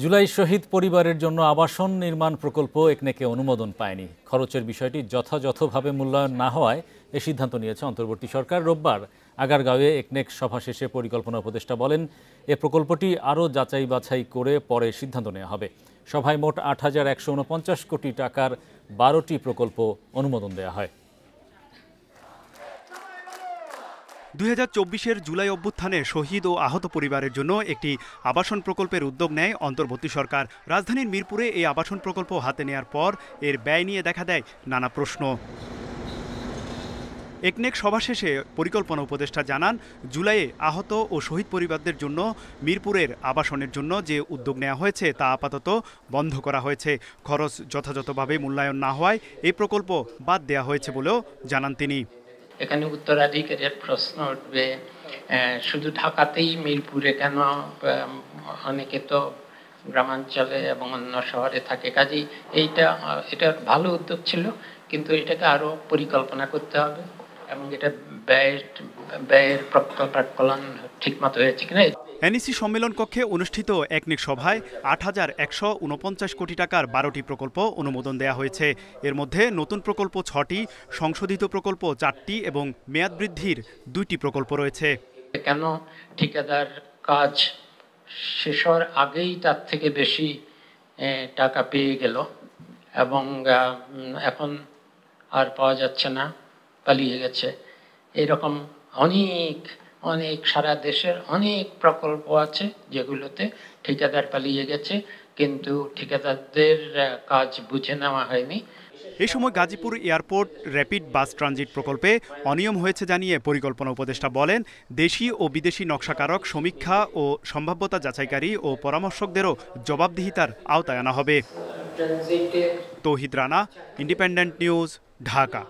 জুলাই শহীদ পরিবারের জন্য আবাসন নির্মাণ প্রকল্প একনেকে অনুমোদন পায়নি। খরচের বিষয়টি যথাযথভাবে মূল্যায়ন না হওয়ায় এ সিদ্ধান্ত নিয়েছে অন্তর্বর্তী সরকার। রোববার আগারগাঁওয়ে একনেক সভা শেষে পরিকল্পনা উপদেষ্টা বলেন, এ প্রকল্পটি আরও যাচাই বাছাই করে পরে সিদ্ধান্ত নেওয়া হবে। সভায় মোট ৮,১৪৯ কোটি টাকার ১২টি প্রকল্প অনুমোদন দেওয়া হয়। ২০২৪-এর জুলাই অভ্যুত্থানে শহীদ ও আহত পরিবারের জন্য একটি আবাসন প্রকল্পের উদ্যোগ নেয় অন্তর্বর্তী সরকার। রাজধানীর মিরপুরে এই আবাসন প্রকল্প হাতে নেয়ার পর এর ব্যয় নিয়ে দেখা দেয় নানা প্রশ্ন। একনেক সভা শেষে পরিকল্পনা উপদেষ্টা জানান, জুলাইয়ে আহত ও শহীদ পরিবারদের জন্য মিরপুরের আবাসনের জন্য যে উদ্যোগ নেওয়া হয়েছে তা আপাতত বন্ধ করা হয়েছে। খরচ যথাযথভাবে মূল্যায়ন না হওয়ায় এই প্রকল্প বাদ দেওয়া হয়েছে বলেও জানান তিনি। এখানে উত্তরাধিকারের প্রশ্ন উঠবে, শুধু ঢাকাতেই মিরপুরে কেন, অনেকে তো গ্রামাঞ্চলে এবং অন্য শহরে থাকে। কাজেই এটা ভালো উদ্যোগ ছিল, কিন্তু এটাকে আরো পরিকল্পনা করতে হবে এবং এটা ব্যয়ের প্রকল্পন ঠিকমতো হয়েছে কিনা। এনইসি সম্মেলন কক্ষে অনুষ্ঠিত একনেক সভায় ৮,১৪৯ কোটি টাকার ১২টি প্রকল্প অনুমোদন দেওয়া হয়েছে। এর মধ্যে নতুন প্রকল্প ৬টি, সংশোধিত প্রকল্প ৪টি এবং মেয়াদ বৃদ্ধির ২টি প্রকল্প রয়েছে। কেন ঠিকাদার কাজ শেষ হওয়ার আগেই তার থেকে বেশি টাকা পেয়ে গেল এবং এখন আর পাওয়া যাচ্ছে না, পালিয়ে গেছে। এরকম অনেক সারা দেশের অনেক প্রকল্প আছে যেগুলোতে ঠিকাদার পালিয়ে গেছে, কিন্তু ঠিকাদারদের কাজ বুঝে নেওয়া হয়নি। এই সময় গাজীপুর এয়ারপোর্ট র্যাপিড বাস ট্রানজিট প্রকল্পে অনিয়ম হয়েছে জানিয়ে পরিকল্পনা উপদেষ্টা বলেন, দেশি ও বিদেশি নকশাকারক, সমীক্ষা ও সম্ভাব্যতা যাচাইকারী ও পরামর্শকদেরও জবাবদিহিতার আওতায় আনা হবে। তৌহিদ রানা, ইন্ডিপেন্ডেন্ট নিউজ, ঢাকা।